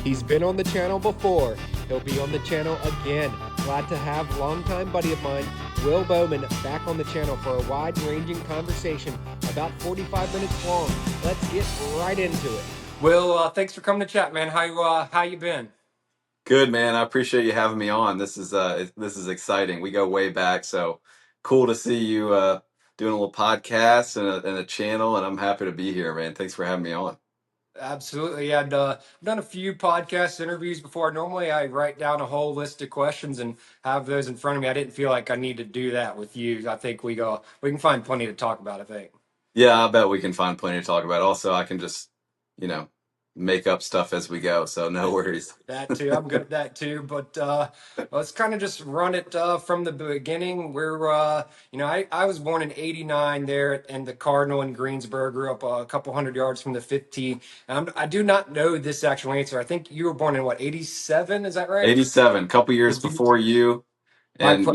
He's been on the channel before. He'll be on the channel again. Glad to have longtime buddy of mine, Will Bowman, back on the channel for a wide-ranging conversation, about 45 minutes long. Let's get right into it. Will, thanks for coming to chat, man. How you been? Good, man. I appreciate you having me on. This is exciting. We go way back, so cool to see you doing a little podcast and a channel, and I'm happy to be here, man. Thanks for having me on. Absolutely. Yeah, I've done a few podcast interviews before. Normally, I write down a whole list of questions and have those in front of me. I didn't feel like I need to do that with you. I think we can find plenty to talk about, I think. Yeah, I bet we can find plenty to talk about. Also, I can just, you know, make up stuff as we go, so no worries. That too. I'm good at that too. But let's kind of just run it from the beginning. I was born in '89 there in the Cardinal in Greensboro. Grew up a couple hundred yards from the 15. I do not know this actual answer. I think you were born in what, '87? Is that right? 87, couple years Did you? before you, My, and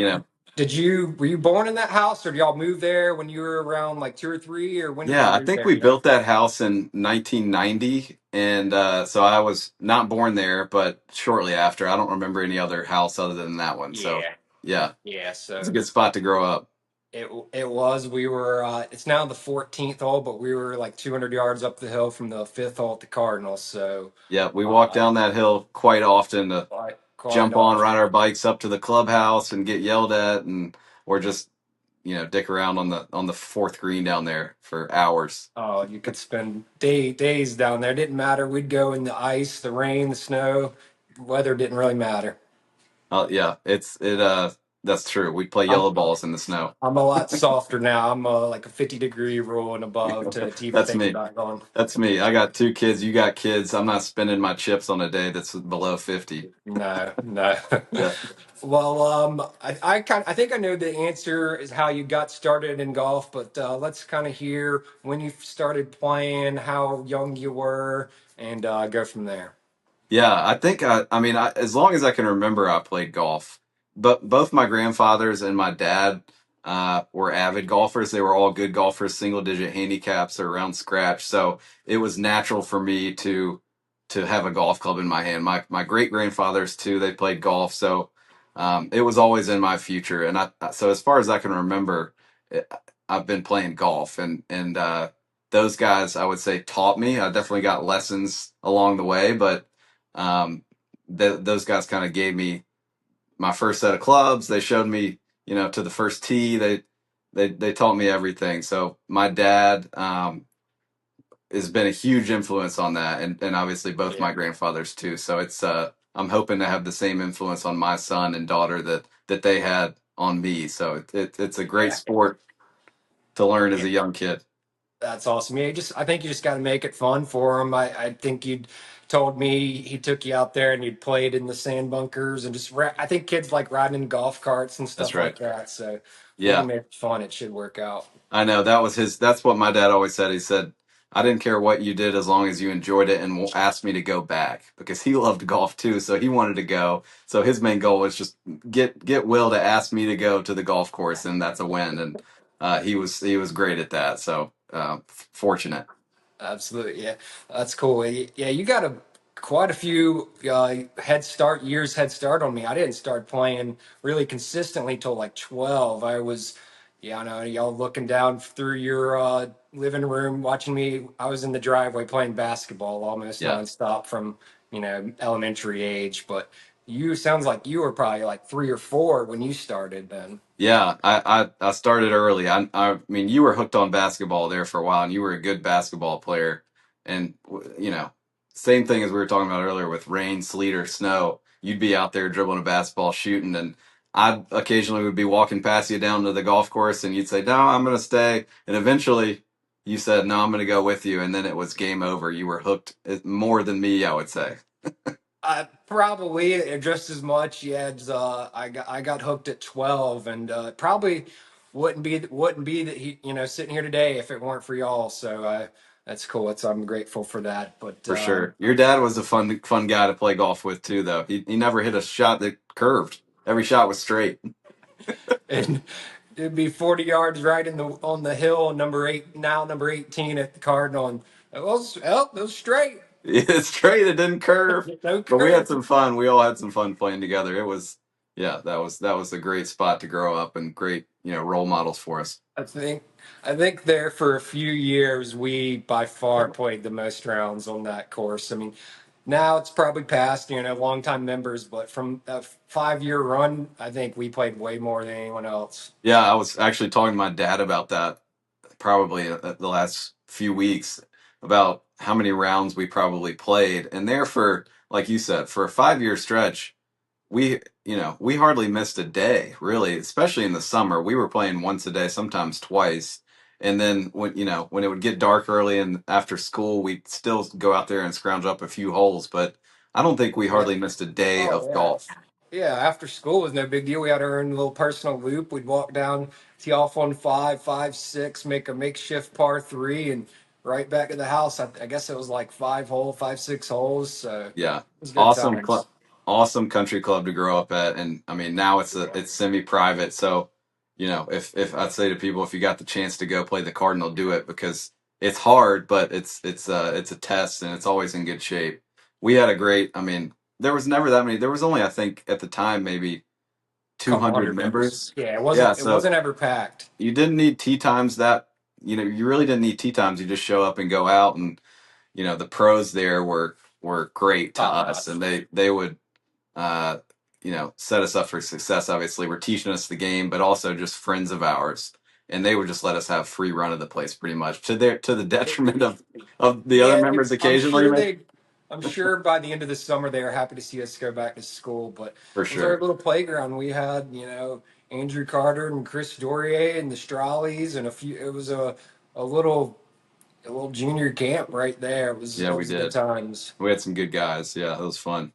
were you born in that house, or did y'all move there when you were around like two or three, or when did yeah, y'all I move think there? we You know? built that house in 1990, and so I was not born there, but shortly after. I don't remember any other house other than that one. So Yeah. yeah, Yeah. it's a So. good spot to grow up. It was. We were. It's now the 14th hole, but we were like 200 yards up the hill from the fifth hole at the Cardinals. So, Yeah, we walk uh, down that hill quite often to quite jump on, ride often. our bikes up to the clubhouse and get yelled at, and or just dick around on the fourth green down there for hours. Oh, you could spend days down there. Didn't matter. We'd go in the ice, the rain, the snow. Weather didn't really matter. Yeah, that's true. We play I'm yellow balls in the snow. I'm a lot softer now. I'm like a 50-degree rule and above to even That's think me. about going. That's me. I got two kids. You got kids. I'm not spending my chips on a day that's below 50. No, no. Yeah. Well, I think I know the answer is how you got started in golf, but let's kind of hear when you started playing, how young you were, and go from there. Yeah, I mean, as long as I can remember, I played golf. But both my grandfathers and my dad were avid golfers. They were all good golfers, single digit handicaps or around scratch. So it was natural for me to have a golf club in my hand. My great grandfathers too, they played golf. So it was always in my future. And so as far as I can remember, it, I've been playing golf, and those guys, I would say, taught me. I definitely got lessons along the way, but um, those guys kind of gave me my first set of clubs. They showed me, to the first tee. They taught me everything. So my dad has been a huge influence on that, and obviously both Yeah, my grandfathers too. So I'm hoping to have the same influence on my son and daughter that they had on me. So it's a great yeah, sport to learn as yeah. a young kid. That's awesome. Yeah, I think you just got to make it fun for him. I think you'd told me he took you out there and you'd played in the sand bunkers and I think kids like riding in golf carts and That's stuff right. like that. So if we Yeah. can make it fun, it should work out. I know that's what my dad always said. He said, I didn't care what you did as long as you enjoyed it and asked me to go back because he loved golf too. So he wanted to go. So his main goal was just get Will to ask me to go to the golf course, and that's a win. And he was great at that. So fortunate. Absolutely, yeah, that's cool. Yeah, you got quite a few years head start on me. I didn't start playing really consistently till like 12. Yeah, I know y'all looking down through your living room watching me. I was in the driveway playing basketball almost Yeah. nonstop from elementary age. But you sounds like you were probably like 3 or 4 when you started then. Yeah, I started early. I mean, you were hooked on basketball there for a while, and you were a good basketball player. And same thing as we were talking about earlier with rain, sleet, or snow. You'd be out there dribbling a basketball, shooting, and I occasionally would be walking past you down to the golf course, and you'd say, "No, I'm going to stay." And eventually, you said, "No, I'm going to go with you." And then it was game over. You were hooked more than me, I would say. Probably just as much. Yeah, I got hooked at 12, and probably wouldn't be that sitting here today if it weren't for y'all. So that's cool. I'm grateful for that. But For sure. Your dad was a fun guy to play golf with too, though. He never hit a shot that curved. Every shot was straight. and it'd be 40 yards right in the on the hill, number 18 at the Cardinal, and it was straight. It's straight. It didn't curve, No but we had curve. some fun. We all had some fun playing together. It was, yeah, that was a great spot to grow up and great, role models for us. I think I think there for a few years we by far played the most rounds on that course. I mean, now it's probably past, longtime members, but from a 5 year run, I think we played way more than anyone else. Yeah, I was actually talking to my dad about that probably the last few weeks about how many rounds we probably played, and there for, like you said, for a 5 year stretch. We hardly missed a day, really, especially in the summer. We were playing once a day, sometimes twice. And then when it would get dark early and after school, we'd still go out there and scrounge up a few holes. But I don't think we Yeah. hardly missed a day Oh of yeah. golf. Yeah, after school was no big deal. We had our own little personal loop. We'd walk down, tee off on five, five, six, make a makeshift par three, and right back at the house. I guess it was like 6 holes. So it Yeah. was good Awesome club, times. awesome country club to grow up at. And I mean, now it's semi-private. So, if I'd say to people, if you got the chance to go play the Cardinal, do it because it's hard, but it's a test and it's always in good shape. We had a great, I mean, there was never that many. There was only, I think at the time, maybe Couple 200 hundred members. members. Yeah, Yeah. it So wasn't ever packed. you didn't need tee times you really didn't need tee times. You just show up and go out and, the pros there were great to Top us, notch. and they would uh, set us up for success. Obviously, we're teaching us the game, but also just friends of ours, and they would just let us have free run of the place, pretty much to the detriment of the other Yeah, members I'm occasionally, sure maybe. I'm sure by the end of the summer they were happy to see us go back to school. But For it was our sure. little playground. We had, Andrew Carter and Chris Dorier and the Strawleys and a few. It was a little a little junior camp right there. Yeah, It we was good did. times. We had some good guys. Yeah, it was fun.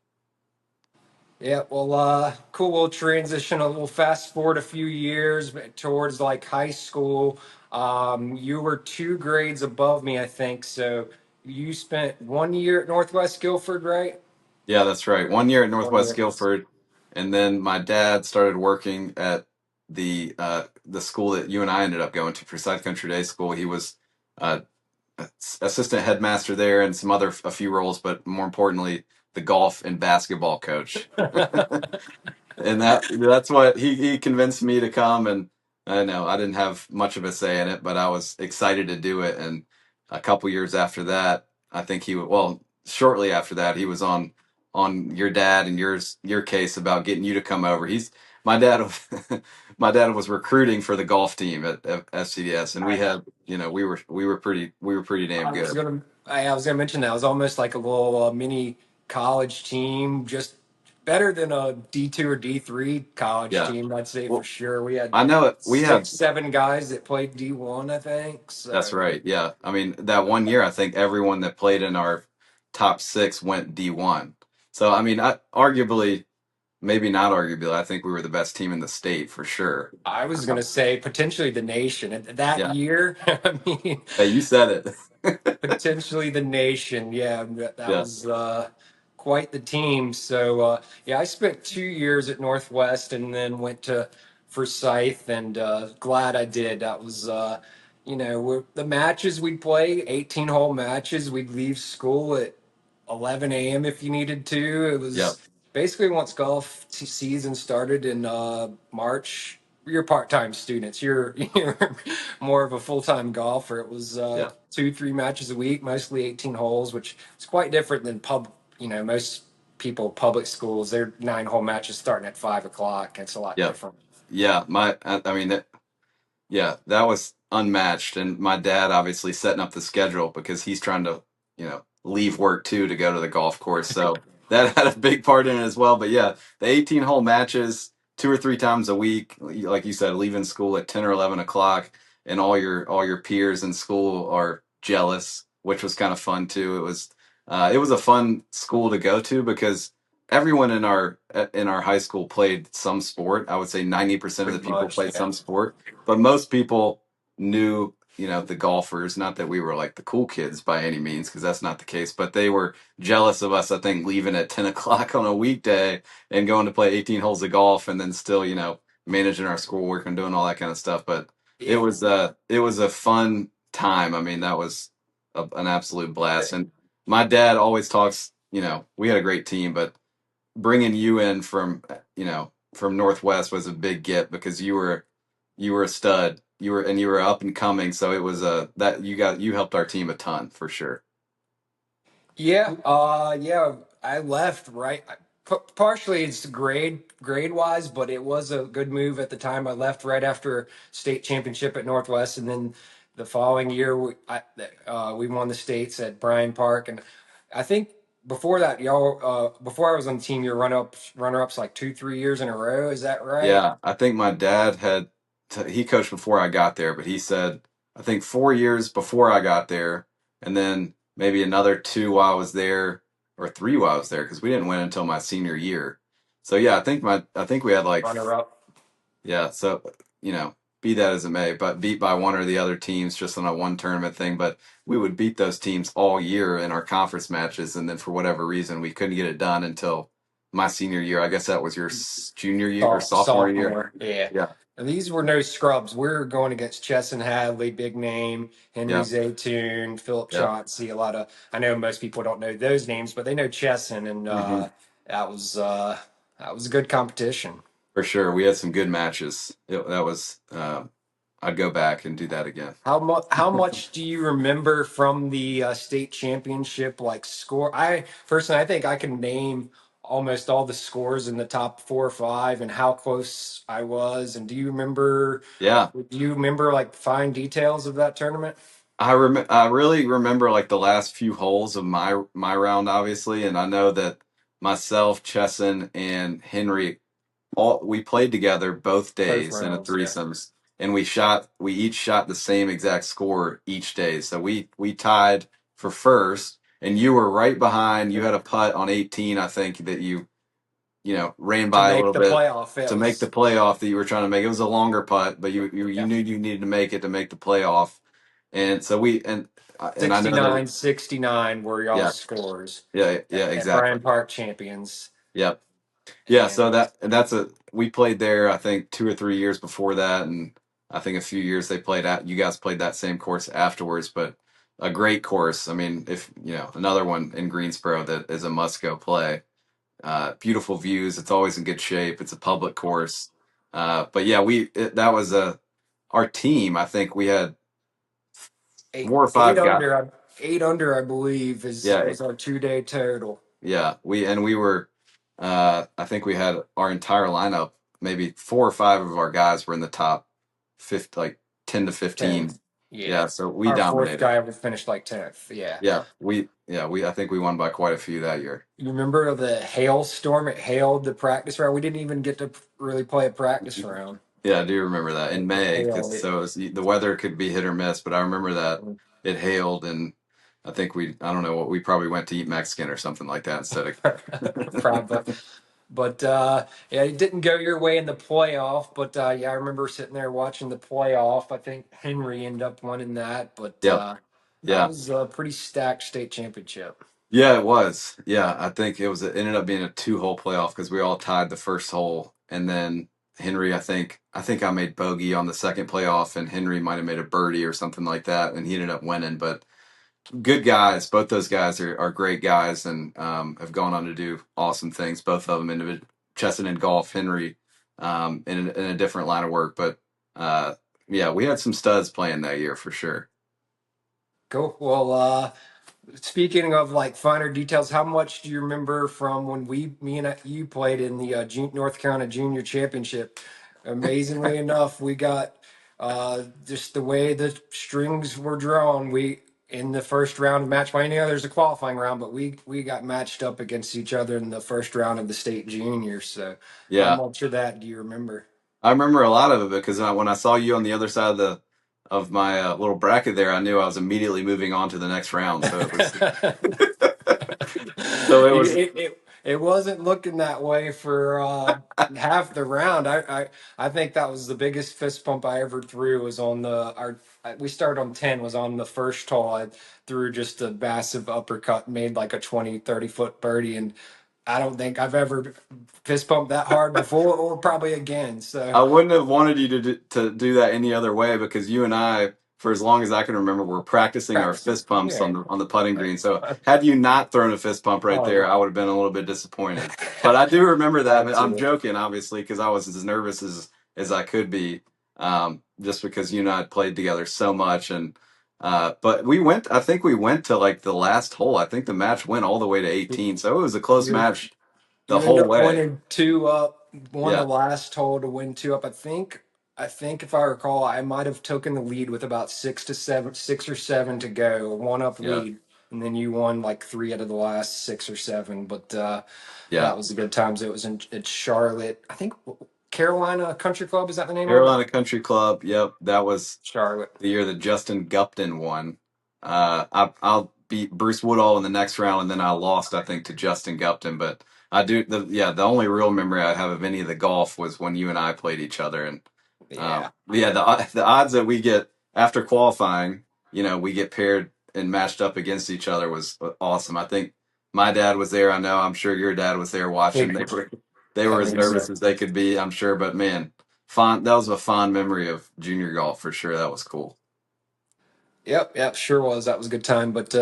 Yeah, well, cool. We'll transition a little fast forward a few years towards like high school. You were 2 grades above me, I think. So you spent 1 year at Northwest Guilford, right? Yeah, that's right. 1 year at One Northwest year. Guilford, and then my dad started working at the school that you and I ended up going to, Forsyth Country Day School. He was uh, assistant headmaster there and a few roles, but more importantly, the golf and basketball coach. And that's what he convinced me to come. And I know I didn't have much of a say in it, but I was excited to do it. And a couple years after that, I think shortly after that, he was on your dad and your case about getting you to come over. My dad my dad was recruiting for the golf team at FCDS, and we I, had, we were pretty damn good. I was gonna mention that it was almost like a little mini college team, just better than a D2 or D3 college Yeah. team, I'd say for Well, sure. We had I know it. We have. 6, 7 guys that played D1, I think. That's So right. Yeah. I mean, that 1 year, I think everyone that played in our top six went D1. So, I mean, arguably, maybe not arguably, I think we were the best team in the state for sure. I was gonna say potentially the nation. And that Yeah. year, I mean, Hey, you said it. potentially the nation. Yeah, that Yeah. was quite the team. So yeah, I spent 2 years at Northwest and then went to Forsyth, and glad I did. That was the matches we'd play, 18-hole matches. We'd leave school at 11 a.m. if you needed to. It Yep. was basically once golf season started in March. You're part-time students. You're more of a full-time golfer. It was Yeah. 2, 3 matches a week, mostly 18 holes, which is quite different than most people public schools. Their 9 hole matches starting at 5 o'clock. It's a lot Yep. different. Yeah. I mean, yeah, that was unmatched. And my dad obviously setting up the schedule because he's trying to, leave work too to go to the golf course. So that had a big part in it as well. But yeah, the 18-hole matches 2 or 3 times a week, like you said, leaving school at 10 or 11 o'clock, and all your peers in school are jealous, which was kind of fun too. It was a fun school to go to because everyone in our high school played some sport. I would say 90% of the Pretty people much, played yeah. some sport, but most people knew, the golfers. Not that we were like the cool kids by any means, because that's not the case, but they were jealous of us, I think, leaving at 10 o'clock on a weekday and going to play 18 holes of golf and then still, managing our schoolwork and doing all that kind of stuff. But it Yeah. was it was a fun time. I mean, that was an absolute blast. And my dad always talks. We had a great team, but bringing you in from from Northwest was a big get because you were a stud. You were up and coming, so it was a that you helped our team a ton for sure. Yeah, I left right. Partially it's grade wise, but it was a good move at the time. I left right after state championship at Northwest, and then the following year we won the states at Bryan Park, and I think before that, y'all before I was on the team, you were runner ups like 2 3 years in a row. Is that right? Yeah, I think my dad he coached before I got there, but he said I think 4 years before I got there, and then maybe another two while I was there, or three while I was there because we didn't win until my senior year. So yeah, I think we had like Runner up. yeah. So you know, be that as it may, but beat by one or the other teams just on a one tournament thing. But we would beat those teams all year in our conference matches, and then for whatever reason we couldn't get it done until my senior year. I guess that was your junior year or sophomore year. Sophomore, yeah. Yeah. And these were no scrubs. We're going against Chesson Hadley, big name, Henry Yeah, Zaytoon, Philip yeah, Chauncey. I know most people don't know those names, but they know Chesson, and hmm that was uh, that was a good competition. for sure. We had some good matches. That was. I'd go back and do that again. How much do you remember from the state championship? Like score, I personally I think I can name almost all the scores in the top 4 or 5 and how close I was. And Yeah, do you remember like fine details of that tournament? I really remember like the last few holes of my round, obviously, and I know that myself, Chesson, and Henry all we played together both Both days in a rounds, yeah. threesomes, and we each shot the same exact score each day. So we tied for first, and you were right behind. You had a putt on 18, I think, that you ran To by a make little the bit playoff, it to make the was playoff that you were trying to make. It was a longer putt, but you yeah, knew you needed to make it to make the playoff. And so and I know that 69-69 were y'all's yeah, scores yeah, at exactly. Bryan Park champions. Yep. Yeah, so And that's a we played there I think 2 or 3 years before that, and I think a few years they played at you guys played that same course afterwards, but a great course. I mean, if another one in Greensboro that is a must go play. Beautiful views. It's always in good shape. It's a public course. But yeah, that was our team. I think we had eight four or eight five guys. under, 8 under, I believe, is Yeah, was our 2 day total. yeah. We were. I think we had our entire lineup. Maybe four or five of our guys were in the top 50, like 10 to 15. 10th. Yeah. Yeah, so we Our fourth dominated. guy would finish like 10th. Yeah. Yeah, we I think we won by quite a few that year. You remember the hailstorm? It hailed the practice round. We didn't even get to really play a practice round. Yeah, I do remember that in It May, because hailed so the weather could be hit or miss, but I remember that it hailed, and I think I don't know what we probably went to eat Mexican or something like that instead of. Probably. But yeah, it didn't go your way in the playoff. But yeah, I remember sitting there watching the playoff. I think Henry ended up winning that. But Yep. that Yeah. was a pretty stacked state championship. Yeah, it was. Yeah, I think it ended up being a two-hole playoff because we all tied the first hole, and then Henry, I think I made bogey on the second playoff, and Henry might have made a birdie or something like that, and he ended up winning. But good guys, both those guys are great guys, and have gone on to do awesome things. Both of them, individual, Chesson and golf, Henry, in a different line of work. But yeah, we had some studs playing that year for sure. Cool. Well, speaking of like finer details, how much do you remember from when me and you played in the North Carolina Junior Championship? Amazingly enough, we got just the way the strings were drawn. We in the first round of match play. There's a qualifying round, but we got matched up against each other in the first round of the state juniors. So, how Yeah, much of that do you remember? I remember a lot of it because when I saw you on the other side of my little bracket there, I knew I was immediately moving on to the next round. So it was so it was It wasn't looking that way for half the round. I think that was the biggest fist pump I ever threw was on we started on 10 was on the first hole. I threw just a massive uppercut, made like a 20-30 foot birdie, and I don't think I've ever fist pumped that hard before or probably again. So I wouldn't have wanted you to do that any other way because you and I for as long as I can remember, were practicing our Practicing. fist pumps Yeah. on the putting green. So had you not thrown a fist pump right Oh there, I yeah. would have been a little bit disappointed. But I do remember that. Had But I'm to. joking, obviously, because I was as nervous as I could be, just because you and I had played together so much. And but we went. I think we went to like the last hole. I think the match went all the way to 18. So it was a close You match the you end whole up way. winning two up, won the Yeah, last hole to win two up. I think if I recall, I might have taken the lead with about 6 or 7 to go, a one up yeah, lead, and then you won like three out of the last 6 or 7. But yeah. that was the good times. It was in Charlotte. I think Carolina Country Club, is that the name of it? Carolina Country Club. Yep, that was Charlotte. the year that Justin Gupton won. I'll beat Bruce Woodall in the next round, and then I lost, I think, to Justin Gupton. But I do the only real memory I have of any of the golf was when you and I played each other, and Yeah. yeah, the odds that we get after qualifying, we get paired and matched up against each other was awesome. I think my dad was there. I know. I'm sure your dad was there I watching. think They I were as think nervous so. as they could be. I'm sure, but man, fond. That was a fond memory of junior golf for sure. That was cool. Yep, yep, sure was. That was a good time. But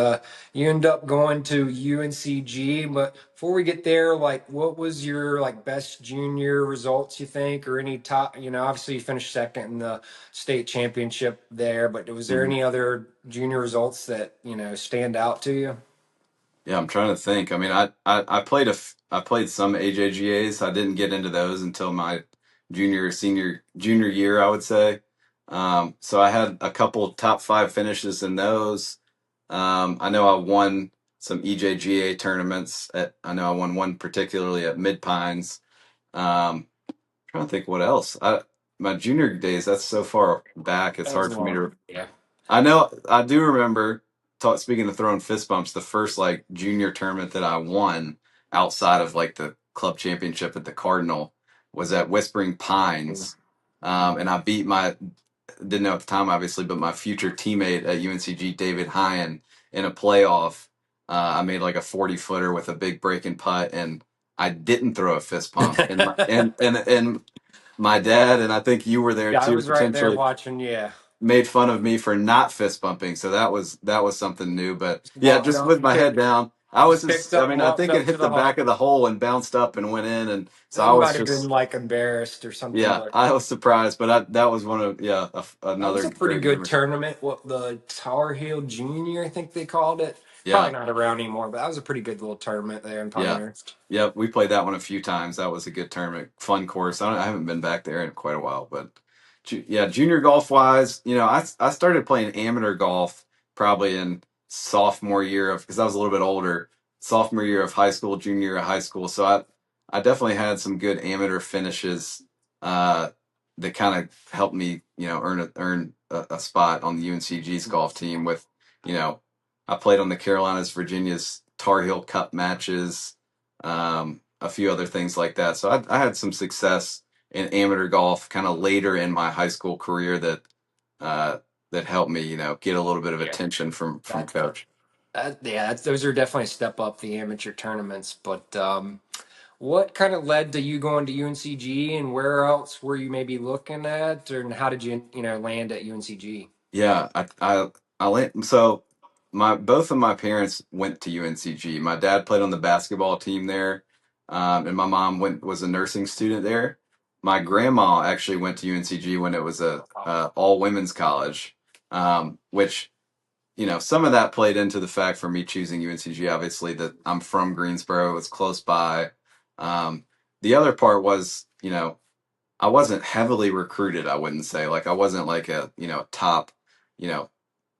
you end up going to UNCG. But before we get there, like, what was your like best junior results, you think, or any top? Obviously you finished second in the state championship there. But was there Mhm. any other junior results that stand out to you? Yeah, I'm trying to think. I mean, I played some AJGAs. I didn't get into those until my junior year, I would say. So I had a couple top five finishes in those. I know I won some EJGA tournaments I know I won one particularly at Mid Pines. Trying to think what else. My junior days, that's so far back, it's That was hard a for me long. to. Yeah. I know I do remember speaking of throwing fist bumps, the first like junior tournament that I won outside of like the club championship at the Cardinal was at Whispering Pines. And I beat my didn't know at the time obviously, but my future teammate at UNCG, David Hyan, in a playoff. I made like a 40-footer with a big break and putt, and I didn't throw a fist pump. And my dad, and I think you were there Yeah, I too, was right there potentially watching. Yeah, made fun of me for not fist bumping. So that was something new. But just yeah, walked just up, with my head down, just picked I up, mean, I walked think it up to hit the the back hall. of the hole and bounced up and went in. And so I Then was might have been just, like embarrassed or something, yeah, but I was surprised. But that was one of, yeah, that was another a pretty great good memory. tournament. What the Tower Hill Junior, I think they called it. Probably Yeah. not around anymore, but that was a pretty good little tournament there in Yeah. Pinehurst. Yep. We played that one a few times. That was a good tournament. Fun course. I haven't been back there in quite a while, but yeah, junior golf wise, I started playing amateur golf probably in sophomore year of, because I was a little bit older, sophomore year of high school, junior year of high school. So I definitely had some good amateur finishes, uh, that kind of helped me, earn a spot on the UNCG's golf team with, you know, I played on the Carolinas, Virginia's Tar Heel Cup matches, a few other things like that. So I had some success in amateur golf kind of later in my high school career uh, that helped me, get a little bit of Yeah, attention from that, coach. those are definitely a step up the amateur tournaments. But what kind of led to you going to UNCG, and where else were you maybe looking at, and how did you land at UNCG? Yeah, I went. So my both of my parents went to UNCG. My dad played on the basketball team there, and my mom was a nursing student there. My grandma actually went to UNCG when it was a all women's college, which some of that played into the fact for me choosing UNCG. Obviously, that I'm from Greensboro, it's close by. Um, the other part was, I wasn't heavily recruited. I wouldn't say like I wasn't like a top, you know,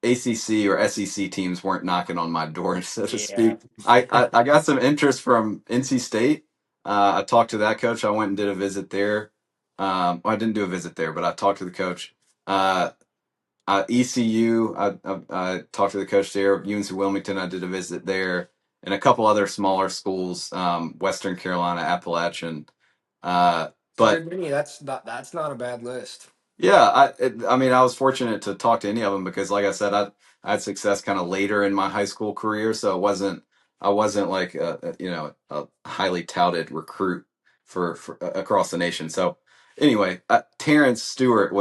ACC or SEC teams weren't knocking on my door, so to Yeah. speak. I got some interest from NC State. I talked to that coach. I went and did a visit there. Well, I didn't do a visit there, but I talked to the coach. ECU, I talked to the coach there. UNC Wilmington, I did a visit there, and a couple other smaller schools, Western Carolina, Appalachian. Uh, It's a but good many. That's not a bad list. yeah, I mean, I was fortunate to talk to any of them because, like I said, I had success kind of later in my high school career, so I wasn't like a highly touted recruit for across the nation. So anyway, Terrence Stewart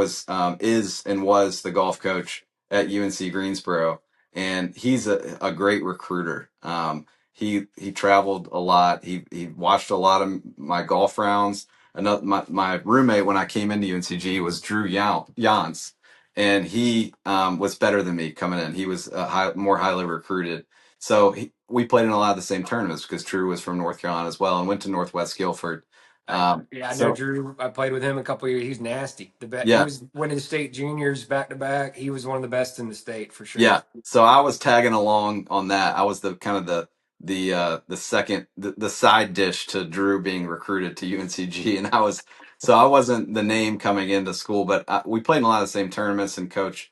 is and was the golf coach at UNC Greensboro, and he's a great recruiter. He traveled a lot. He watched a lot of my golf rounds. Another my roommate when I came into UNCG was Drew Yance, and he was better than me coming in. He was more highly recruited. So we played in a lot of the same tournaments because Drew was from North Carolina as well and went to Northwest Guilford. Yeah, I know So Drew. I played with him a couple of years. He's nasty. He yeah, was winning state juniors back to back. He was one of the best in the state for sure. yeah. So I was tagging along on that. I was the kind of the second the side dish to Drew being recruited to UNCG, and I wasn't the name coming into school, but we played in a lot of the same tournaments, and coach,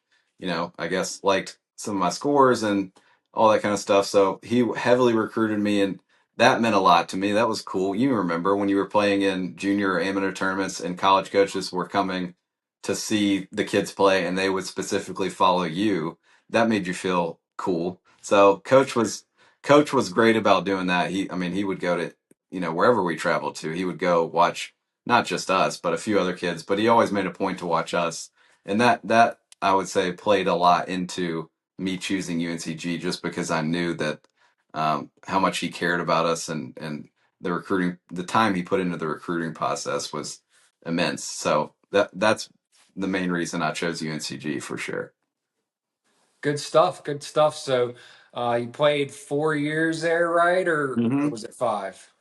I guess liked some of my scores and all that kind of stuff. So he heavily recruited me, and that meant a lot to me. That was cool. You remember when you were playing in junior or amateur tournaments, and college coaches were coming to see the kids play, and they would specifically follow you. That made you feel cool. So coach was great about doing that. I mean, he would go to, wherever we traveled to, he would go watch not just us, but a few other kids, but he always made a point to watch us. And that I would say played a lot into me choosing UNCG just because I knew that how much he cared about us, and the time he put into the recruiting process was immense. So that's the main reason I chose UNCG for sure. Good stuff. Good stuff. So, you played 4 years there, right? Or Hmm. was it five?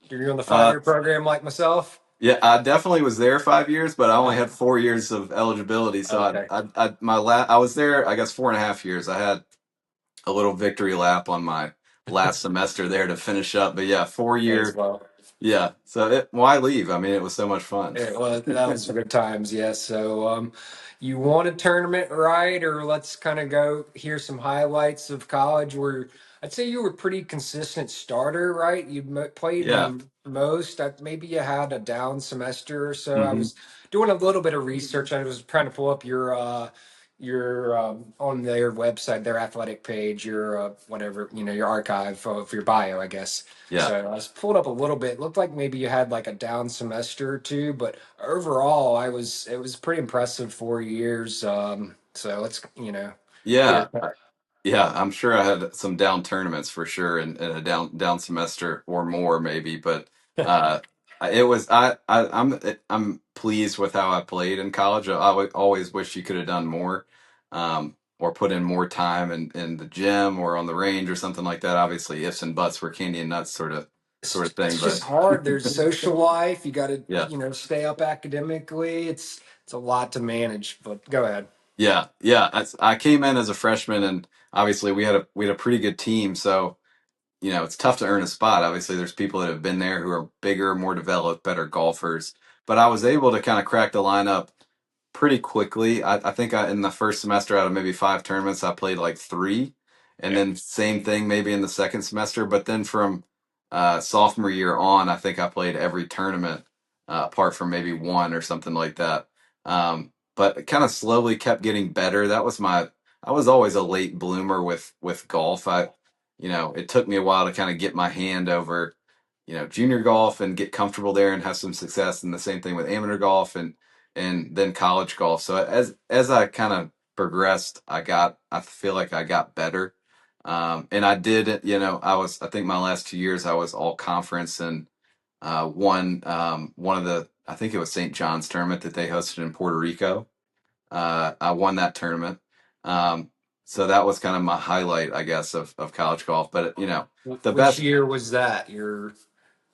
You're on the Uh, 5 year program like myself. yeah, I definitely was there 5 years, but I only Oh, had 4 years of eligibility. So okay. I was there, I guess, 4.5 years. I had a little victory lap on my last semester there to finish up. But yeah, four As year. well. Yeah. So why leave? I mean, it was so much fun. Yeah, well, that was good times, yes. So, you won a tournament, right? Or let's kind of go hear some highlights of college where I'd say you were pretty consistent starter, right? You played Yeah. most. Maybe you had a down semester or so. I Hmm. was doing a little bit of research. I was trying to pull up your on their website, their athletic page, your whatever, your archive for your bio, I guess. Yeah. So I was pulled up a little bit. Looked like maybe you had like a down semester or two, but overall, it was pretty impressive 4 years. So let's Yeah. hear. Yeah, I'm sure I had some down tournaments for sure, and a down semester or more maybe, but uh, it was I'm pleased with how I played in college. I would always wish you could have done more, or put in more time in the gym or on the range or something like that. Obviously, ifs and buts were candy and nuts sort of thing, It's just but hard. There's social life. You got to yeah. stay up academically. It's a lot to manage. But go ahead. Yeah, yeah. I came in as a freshman, and obviously we had a pretty good team, so it's tough to earn a spot. Obviously, there's people that have been there who are bigger, more developed, better golfers. But I was able to kind of crack the lineup pretty quickly. I think in the first semester out of maybe 5 tournaments, I played like three, and Yeah. then same thing maybe in the second semester. But then from sophomore year on, I think I played every tournament apart from maybe one or something like that. But it kind of slowly kept getting better. I was always a late bloomer with golf. It took me a while to kind of get my hand over, junior golf and get comfortable there and have some success. And the same thing with amateur golf and then college golf. So as I kind of progressed, I feel like I got better. And I did, I think my last 2 years I was all conference and won one of I think it was St. John's tournament that they hosted in Puerto Rico. I won that tournament. Um, so that was kind of my highlight, I guess, of college golf. But the Which best year was that?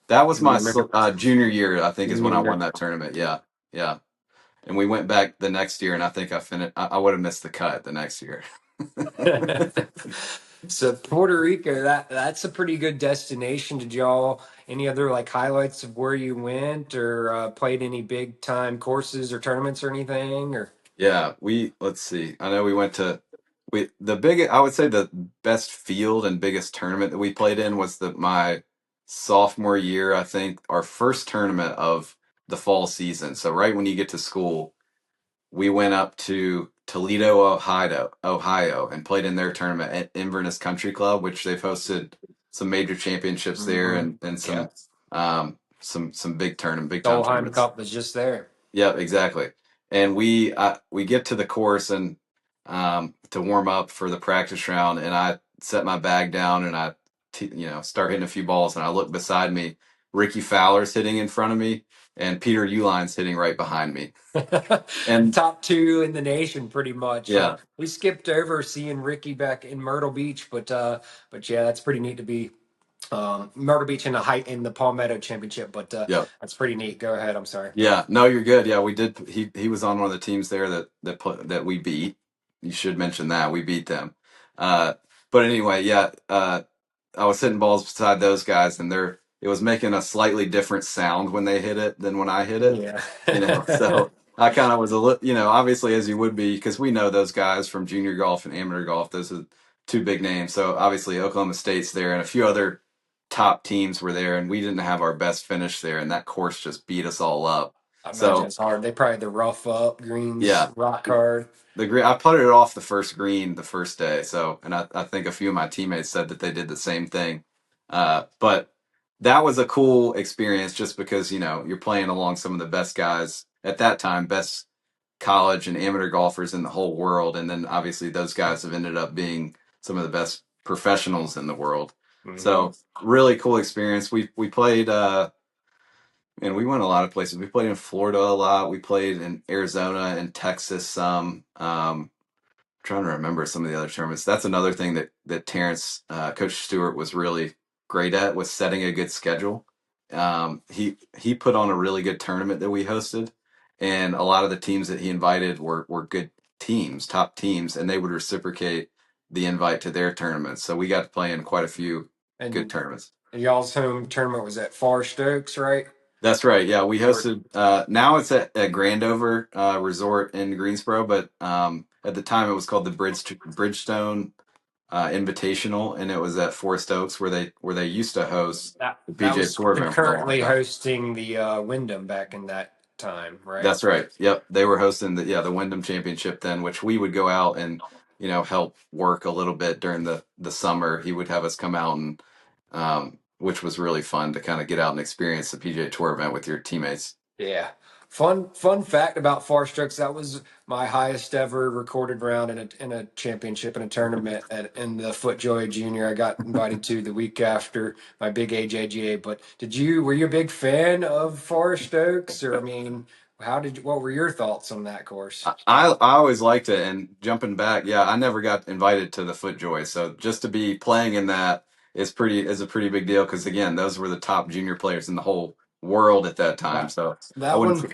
that was Do you my remember? junior year, I think, is when I won Junior. that tournament. Yeah, yeah. And we went back the next year, and I think I finished. I would have missed the cut the next year. So Puerto Rico, that's a pretty good destination. Did y'all any other like highlights of where you went or played any big time courses or tournaments or anything? Or Yeah, let's see. I know we went to I would say the best field and biggest tournament that we played in was my sophomore year, I think, our first tournament of the fall season. So right when you get to school, we went up to Toledo, Ohio, and played in their tournament at Inverness Country Club, which they've hosted some major championships there hmm and yeah, some big time Dolheim tournaments. Cup was just there. Yeah, exactly. And we get to the course, and to warm up for the practice round, and I set my bag down and start hitting a few balls, and I look beside me, Ricky Fowler's hitting in front of me, and Peter Uline's hitting right behind me. And Top two in the nation, pretty much. yeah, We skipped over seeing Ricky back in Myrtle Beach, but yeah, that's pretty neat to be Myrtle Beach in the Palmetto Championship. But yeah, that's pretty neat. Go ahead. I'm sorry. yeah. No, you're good. Yeah, we did. He was on one of the teams there that we beat. You should mention that we beat them. Uh, but anyway, yeah. I was hitting balls beside those guys, and it was making a slightly different sound when they hit it than when I hit it. Yeah. So I kind of was a little, obviously as you would be, because we know those guys from junior golf and amateur golf. Those are two big names. So obviously Oklahoma State's there, and a few other top teams were there, and we didn't have our best finish there, and that course just beat us all up. I imagine So it's hard. They probably had the rough up greens, yeah, rock hard. the green, I putted it off the first green the first day. So, and I think a few of my teammates said that they did the same thing. But that was a cool experience just because, you're playing along some of the best guys at that time, best college and amateur golfers in the whole world. And then obviously those guys have ended up being some of the best professionals in the world. Hmm. So really cool experience. We played, and we went a lot of places. We played in Florida a lot. We played in Arizona and Texas some. Trying to remember some of the other tournaments. That's another thing that Terrence, Coach Stewart, was really great at, was setting a good schedule. He put on a really good tournament that we hosted, and a lot of the teams that he invited were good teams, top teams, and they would reciprocate the invite to their tournaments. So we got to play in quite a few good And tournaments. y'all's home tournament was at Forest Oaks, right? That's right. Yeah, we Or hosted. Now it's at Grandover Resort in Greensboro, but at the time it was called the Bridgestone Invitational, and it was at Forest Oaks where they used to host the that PJ was Tour event for a long concurrently time. hosting the Wyndham back in that time, right? That's right. Yep, they were hosting the Wyndham Championship then, which we would go out and help work a little bit during the summer. He would have us come out and which was really fun to kind of get out and experience the PJ Tour event with your teammates. Yeah. Fun fact about Far Strokes, that was my highest ever recorded round in a championship in a tournament in the FootJoy Junior. I got invited to the week after my big AJGA. But were you a big fan of Forest Stokes, or I mean, what were your thoughts on that course? I always liked it, and jumping back, yeah, I never got invited to the FootJoy, so just to be playing in that is a pretty big deal because again, those were the top junior players in the whole world at that time. That So I that wouldn't. one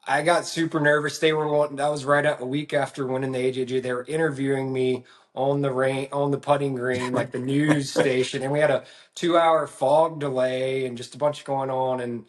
I got super nervous. They were wanting, that was right at a week after winning the AJG. They were interviewing me on the putting green, like the news station, and we had a 2 hour fog delay and just a bunch going on. And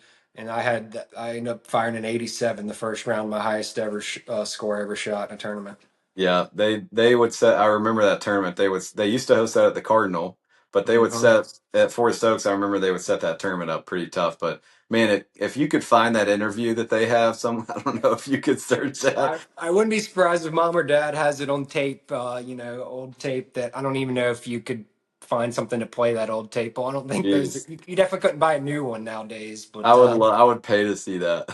I ended up firing an 87 the first round, my highest ever score ever shot in a tournament. Yeah, they would set. I remember that tournament. They used to host that at the Cardinal, but they would Mhm. set at Forest Oaks. I remember they would set that tournament up pretty tough. But man, if you could find that interview that they have, some I don't know if you could search that. I wouldn't be surprised if mom or dad has it on tape, old tape that I don't even know if you could find something to play that old tape on. I don't think those, Jeez, you definitely couldn't buy a new one nowadays, but, I would pay to see that.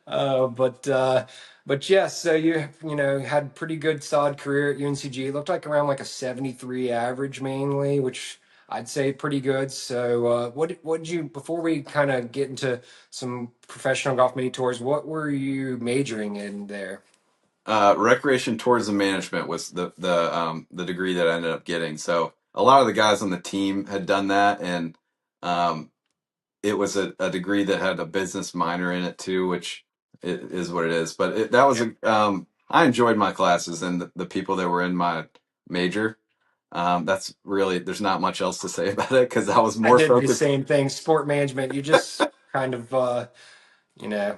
but, yes, so had pretty good solid career at UNCG. It looked like around like a 73 average mainly, which I'd say pretty good. So, what did you, before we kind of get into some professional golf mini tours, what were you majoring in there? Recreation tourism management was the degree that I ended up getting. So a lot of the guys on the team had done that, and um, it was a degree that had a business minor in it too, which it is what it is. But that was I enjoyed my classes and the people that were in my major. That's really there's not much else to say about it because I was I more did the focused. same thing. Sport management, you just kind of,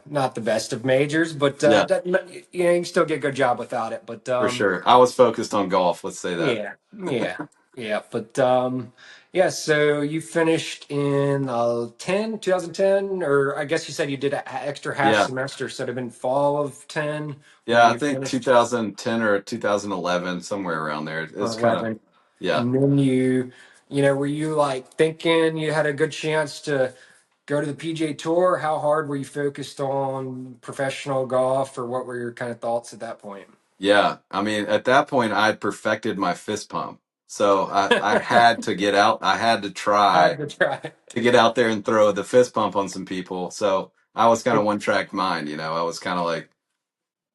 not the best of majors, but Yeah, you can still get a good job without it. But for sure. I was focused on golf. Let's say that. yeah, yeah, yeah. But yeah. So you finished in 2010, or I guess you said you did an extra half Yeah, semester, so it'd have been fall of 10 when yeah. I you think finished, 2010 or 2011, somewhere around there. or It's kind of 11, yeah. and then were you like thinking you had a good chance to go to the PJ Tour? How hard were you focused on professional golf, or what were your kind of thoughts at that point? Yeah, I mean, at that point, I'd perfected my fist pump. So I had to get out. I had to try Had to try. to get out there and throw the fist pump on some people. So I was kind of one track mind, you know. I was kind of like,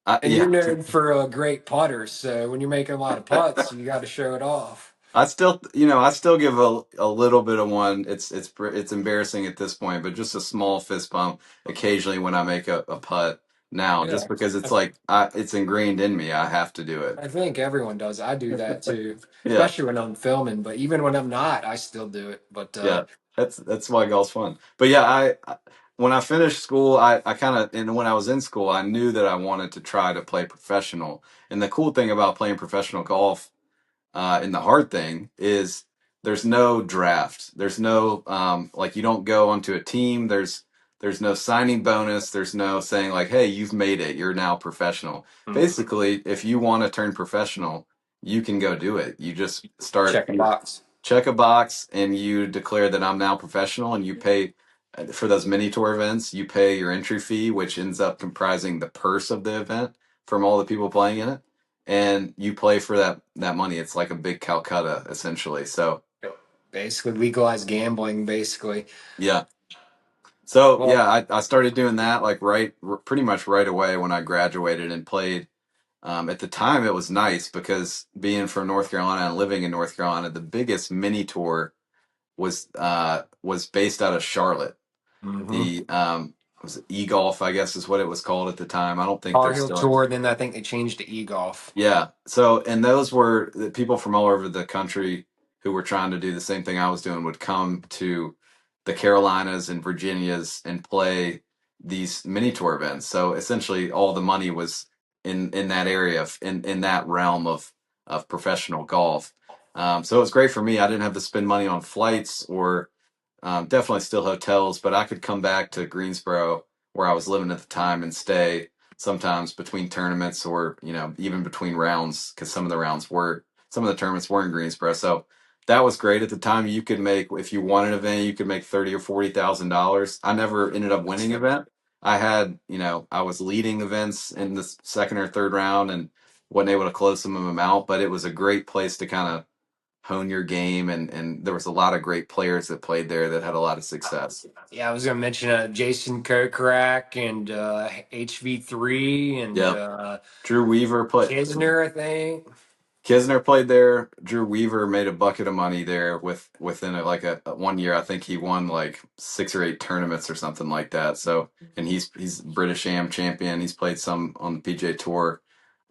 And you're yeah. known for great putters, so when you're making a lot of putts, you got to show it off. I still, you know, I still give a little bit of one. It's embarrassing at this point, but just a small fist pump occasionally when I make a putt now, just Yeah, because it's I, like it's ingrained in me. I have to do it. I think everyone does. I do that too, Yeah, especially when I'm filming. But even when I'm not, I still do it. But yeah. That's why golf's fun. But yeah, when I finished school, I kind of and when I was in school, I knew that I wanted to try to play professional. And the cool thing about playing professional golf and the hard thing is there's no draft. There's no like you don't go onto a team. There's no signing bonus. There's no saying like, hey, you've made it. You're now professional. mm, Basically, if you want to turn professional, you can go do it. You just start check a box. check a box and you declare that I'm now professional and you pay for those mini tour events, you pay your entry fee, which ends up comprising the purse of the event from all the people playing in it. And you play for that money. It's like a big Calcutta essentially. So Basically, legalized gambling. Basically, yeah. So well, yeah, I started doing that like pretty much right away when I graduated and played. At the time, it was nice because being from North Carolina and living in North Carolina, the biggest mini tour was based out of Charlotte. hmm The was it e-golf, I guess is what it was called at the time. I don't think Tar they're Heel still. Tour. Then I think they changed to e-golf. Yeah. So, and those were the people from all over the country who were trying to do the same thing I was doing would come to the Carolinas and Virginias and play these mini tour events. So essentially all the money was in that area in that realm of professional golf. So it was great for me. I didn't have to spend money on flights or definitely still hotels, but I could come back to Greensboro where I was living at the time and stay sometimes between tournaments or even between rounds because some of the tournaments were in Greensboro. So that was great at the time. You could make if you won an event, you could make $30,000 or $40,000. I never ended up winning an event. I had I was leading events in the second or third round and wasn't able to close some of them out, but it was a great place to kind of hone your game and there was a lot of great players that played there that had a lot of success. Yeah, I was gonna mention Jason Kokrak and HV3 and Yep. Drew Weaver played. Kisner, I think. Kisner played there. Drew Weaver made a bucket of money there within a 1 year. I think he won like 6 or 8 tournaments or something like that. So, and he's British Am champion. He's played some on the PJ Tour.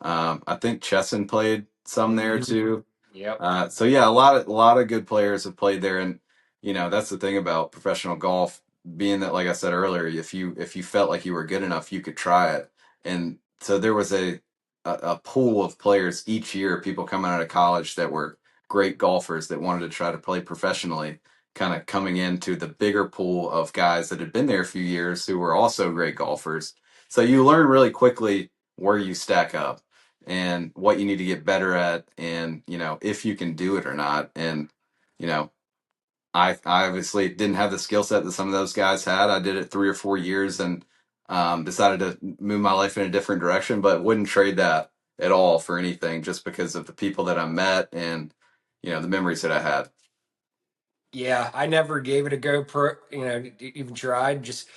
I think Chesson played some there Mhm. too. Yep. So yeah, a lot of good players have played there, and that's the thing about professional golf, being that like I said earlier, if you felt like you were good enough, you could try it, and so there was a pool of players each year, people coming out of college that were great golfers that wanted to try to play professionally, kind of coming into the bigger pool of guys that had been there a few years who were also great golfers. So you learn really quickly where you stack up and what you need to get better at and if you can do it or not. And you know I obviously didn't have the skill set that some of those guys had. I did it 3 or 4 years and decided to move my life in a different direction, but wouldn't trade that at all for anything just because of the people that I met and the memories that I had. Yeah, I never gave it a go. Even tried. Just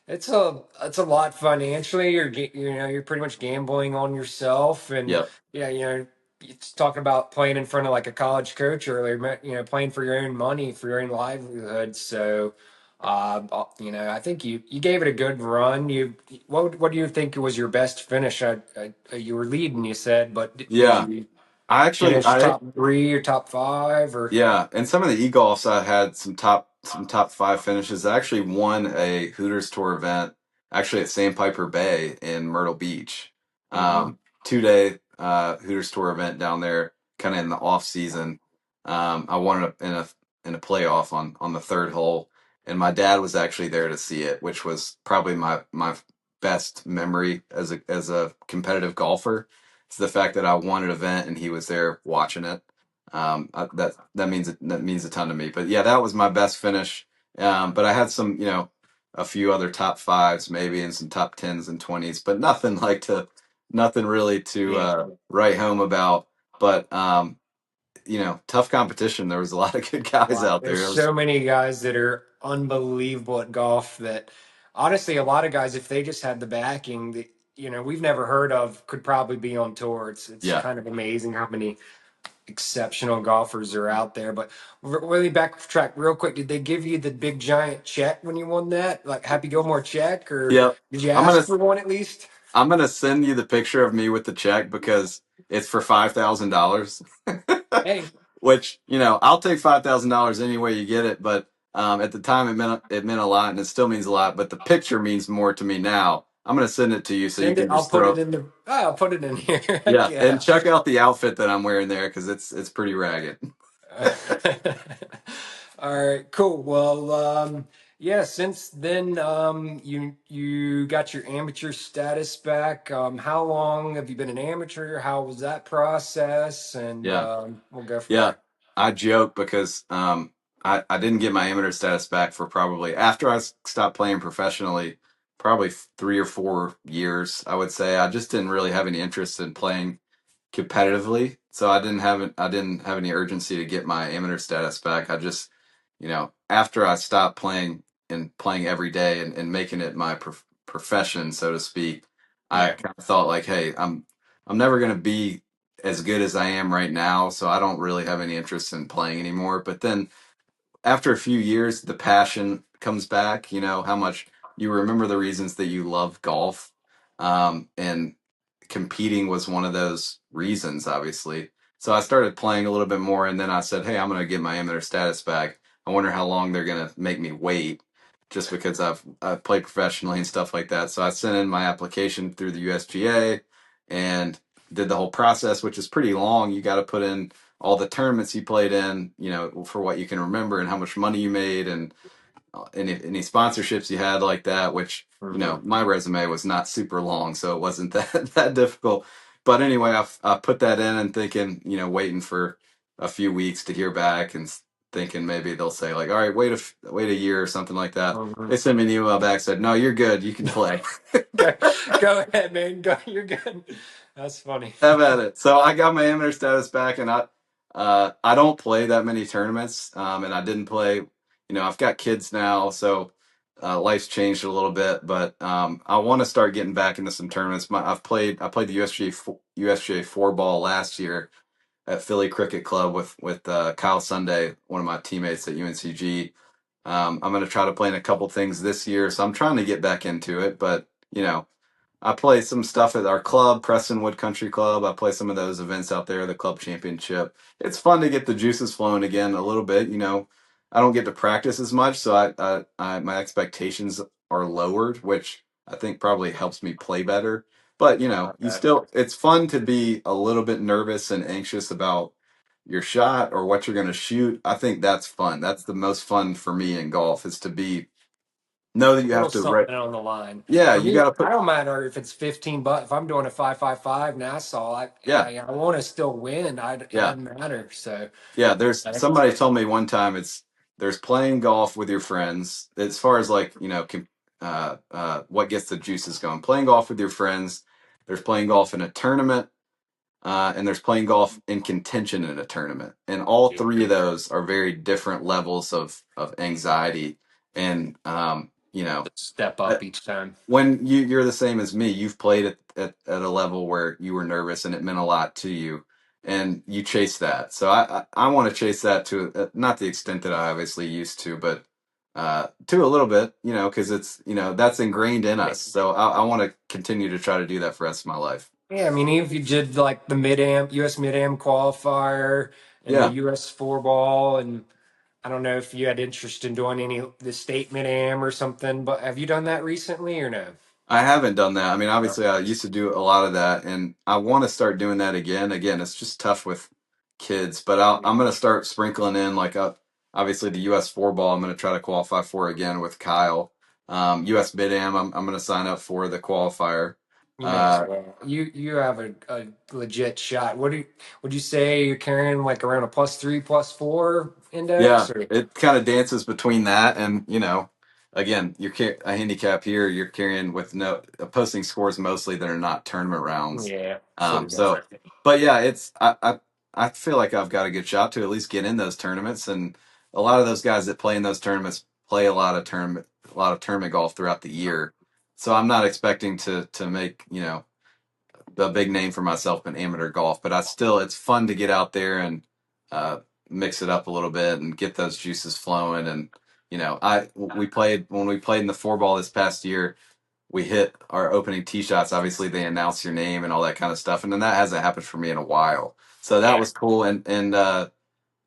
it's a lot financially. You're pretty much gambling on yourself, and Yep. yeah, it's talking about playing in front of like a college coach earlier. Playing for your own money, for your own livelihood. So, I think you gave it a good run. What do you think was your best finish? You were leading, you said, but did Yeah. you I actually finish I top three or top five or? Yeah, and some of the e-golfs I had some top five finishes. I actually won a Hooters Tour event actually at Sandpiper Bay in Myrtle Beach. Mhm. 2 day Hooters Tour event down there, kind of in the off season. I won it in a playoff on the third hole, and my dad was actually there to see it, which was probably my best memory as a competitive golfer. It's the fact that I won an event and he was there watching it. That means a ton to me. But yeah, that was my best finish. But I had some a few other top fives, maybe, and some top tens and 20s, but nothing really to Yeah. write home about. But tough competition. There was a lot of good guys out There's there. It was, so many guys that are unbelievable at golf that honestly, a lot of guys, if they just had the backing that, we've never heard of, could probably be on tour. It's yeah, kind of amazing how many exceptional golfers are out there. But really backtrack real quick. Did they give you the big giant check when you won that? Like Happy Gilmore check, or yeah. did you I'm ask gonna for one at least? I'm gonna send you the picture of me with the check because it's for $5,000. Hey, Which I'll take $5,000 any way you get it. But at the time, it meant a lot, and it still means a lot. But the picture means more to me now. I'm gonna send it to you so you send it. can I'll just put it throw. in the. Oh, I'll put it in here. Heck Yeah, and yeah. check out the outfit that I'm wearing there because it's pretty ragged. All right, cool. Well, yeah, since then, you got your amateur status back. How long have you been an amateur? How was that process? And Yeah. we'll go from Yeah, there. I joke because I didn't get my amateur status back for probably after stopped playing professionally, probably 3 or 4 years, I would say. I just didn't really have any interest in playing competitively, so I didn't have any urgency to get my amateur status back. I just, after I stopped playing and playing every day and making it my profession, so to speak, I Yeah. kind of thought like, hey, I'm never going to be as good as I am right now, so I don't really have any interest in playing anymore. But then after a few years, the passion comes back. You know how much you remember the reasons that you love golf, and competing was one of those reasons, obviously. So I started playing a little bit more, and then I said, "Hey, I'm going to get my amateur status back. I wonder how long they're going to make me wait." Just because I've played professionally and stuff like that. So I sent in my application through the USGA and did the whole process, which is pretty long. You got to put in all the tournaments you played in, for what you can remember and how much money you made and any sponsorships you had like that, which, Hmm. my resume was not super long, so it wasn't that difficult. But anyway, I put that in and thinking, waiting for a few weeks to hear back and thinking maybe they'll say like, all right, wait a year or something like that. Hmm. They sent me an email back, said, no, you're good. You can play. Go ahead, man. Go. You're good. That's funny. Have at it. So I got my amateur status back, and I don't play that many tournaments, and I didn't play. I've got kids now, so life's changed a little bit. But I want to start getting back into some tournaments. I played the USGA four ball last year at Philly Cricket Club with Kyle Sunday, one of my teammates at UNCG. I'm going to try to play in a couple things this year, so I'm trying to get back into it. But I play some stuff at our club, Prestonwood Country Club. I play some of those events out there, the club championship. It's fun to get the juices flowing again a little bit. I don't get to practice as much, so my expectations are lowered, which I think probably helps me play better. But it's fun to be a little bit nervous and anxious about your shot or what you're going to shoot. I think that's fun. That's the most fun for me in golf is to know that A you little have to, right? something on the line. Yeah, For you me, got to I put, don't matter if it's 15 bucks. If I'm doing a 5.55 Nassau, yeah. I want to still win. It Yeah. doesn't matter. So, Yeah, there's I- somebody told me one time there's playing golf with your friends. As far as like, what gets the juices going. Playing golf with your friends, there's playing golf in a tournament, and there's playing golf in contention in a tournament. And all three of those are very different levels of anxiety. And step uh, up each time. when you're the same as me, you've played at a level where you were nervous and it meant a lot to you, and you chase that. So I want to chase that to not the extent that I obviously used to, but to a little bit, because it's that's ingrained in us. So I want to continue to try to do that for the rest of my life. Yeah, I mean, even if you did like the US Mid Am qualifier and the Yeah. US four ball, and I don't know if you had interest in doing any the state Mid Am or something, but have you done that recently or no? I haven't done that. I mean, No. obviously, I used to do a lot of that, and I want to start doing that again. Again, it's just tough with kids, but I'm going to start sprinkling in like obviously the US four ball. I'm going to try to qualify for again with Kyle. US Mid Am. I'm going to sign up for the qualifier. You may as Uh, well. You have a legit shot. Would you say you're carrying like around a +3, +4 yeah, index or? it kind of dances between that and again, a handicap here. You're carrying with no posting scores mostly that are not tournament rounds. Yeah, sort of So, different. but yeah, I feel like I've got a good shot to at least get in those tournaments, and a lot of those guys that play in those tournaments play a lot of tournament golf throughout the year. So I'm not expecting to make a big name for myself in amateur golf, but it's fun to get out there and uh, mix it up a little bit and get those juices flowing. And I we played when we played in the four ball this past year. We hit our opening tee shots. Obviously, they announce your name and all that kind of stuff, and then that hasn't happened for me in a while. So that Yeah. was cool. And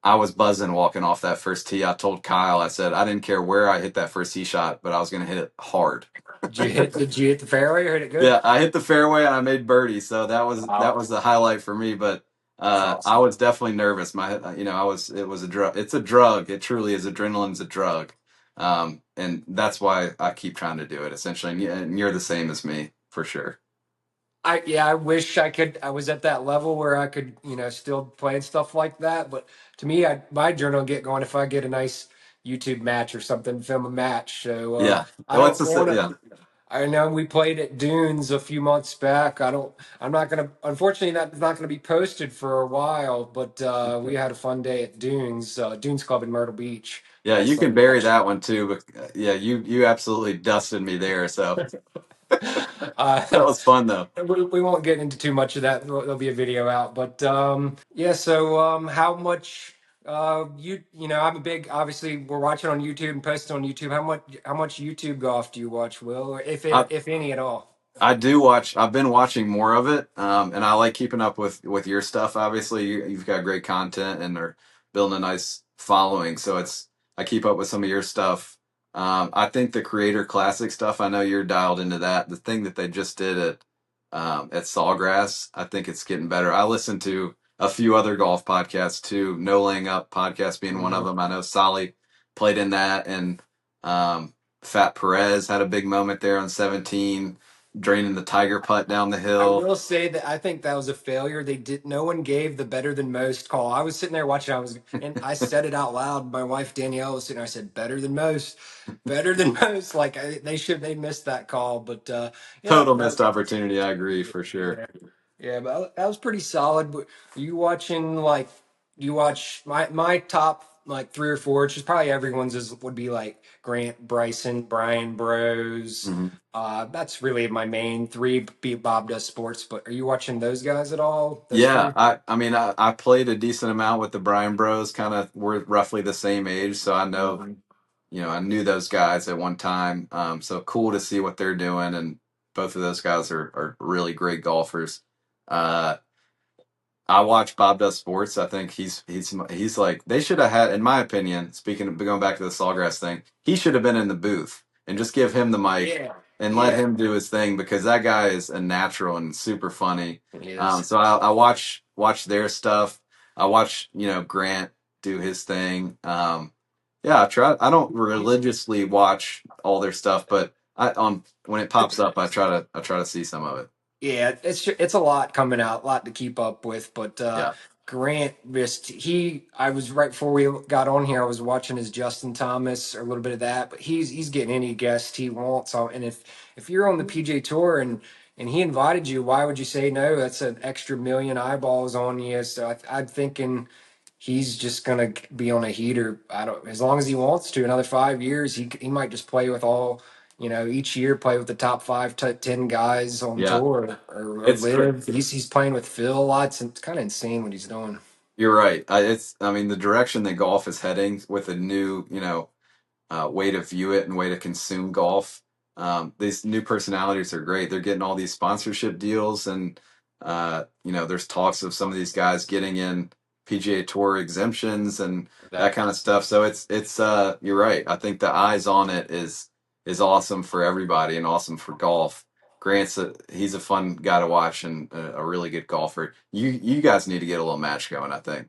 I was buzzing walking off that first tee. I told Kyle, I said I didn't care where I hit that first tee shot, but I was going to hit it hard. Did you hit the fairway or hit it good? Yeah, I hit the fairway and I made birdie, so that Wow, was the highlight for me. But that's I awesome. was definitely nervous. I was it was a drug. It's a drug. It truly is. Adrenaline's a drug, and that's why I keep trying to do it. Essentially, and you're the same as me for sure. I wish I was at that level where I could, still play and stuff like that. But to me, my journal get going if I get a nice YouTube match or something, film a match. So Yeah. I Well, it's don't the want yeah. to. I know we played at Dunes a few months back. I don't. I'm not gonna. Unfortunately, that's not gonna be posted for a while. But we had a fun day at Dunes, Dunes Club in Myrtle Beach. Yeah, Nice you can little bury match. that one too. But yeah, you absolutely dusted me there. So that uh, was fun though. we won't get into too much of that. There'll be a video out, but yeah. So how much I'm a big. Obviously, we're watching on YouTube and posting on YouTube. How much YouTube golf do you watch, Will, or I if any at all? I do watch. I've been watching more of it, and I like keeping up with your stuff. Obviously, you've got great content and are building a nice following. So I keep up with some of your stuff. I think the Creator Classic stuff. I know you're dialed into that. The thing that they just did at Sawgrass, I think it's getting better. I listen to a few other golf podcasts too. No Laying Up podcast being one of Mhm. them. I know Solly played in that, and Fat Perez had a big moment there on 17 draining the tiger putt down the I hill. will say that I think that was a failure. No one gave the better than most call. I was sitting there watching. And I said it out loud. My wife Danielle was sitting there. I said, better than most, better than most. Like they missed that call. But yeah, Total missed opportunity. I agree for sure. yeah, yeah, but that was pretty solid. But are you watching like you watch my top like three or four, which is probably everyone's would be like Grant, Bryson, Brian Bros. hmm That's really my main three. Beat Bob does sports, but are you watching those guys at all? Those Yeah, three? I mean I played a decent amount with the Bryan Bros. Kind of we're roughly the same age, so I know Mhm. I knew those guys at one time. So cool to see what they're doing, and both of those guys are really great golfers. Uh, I watch Bob Does Sports. I think he's like they should have had, in my opinion. Speaking of going back to the Sawgrass thing, he should have been in the booth and just give him the mic Yeah, and let yeah, him do his thing because that guy is a natural and super funny. it is. So I watch their stuff. I watch Grant do his thing. Yeah, I try. I don't religiously watch all their stuff, but I on when it pops up, I try to see some of it. Yeah, it's a lot coming out, a lot to keep up with. But Yeah, Grant missed. I was right before we got on here. I was watching his Justin Thomas or a little bit of that, but he's getting any guest he wants. So, and if you're on the PJ Tour and he invited you, why would you say no? That's an extra million eyeballs on you. So I'm thinking he's just gonna be on a heater. I don't as long as he wants to. Another 5 years, he might just play with all. Each year play with the top 10 guys on yeah. tour or It's cra- live. He's playing with Phil lots and it's kind of insane what he's doing. You're right. I mean, the direction that golf is heading with a new, way to view it and way to consume golf. These new personalities are great. They're getting all these sponsorship deals, and there's talks of some of these guys getting in PGA Tour exemptions and that Exactly. kind of stuff. So it's you're right. I think the eyes on it is awesome for everybody and awesome for golf. He's a fun guy to watch and a really good golfer. You guys need to get a little match going, I think.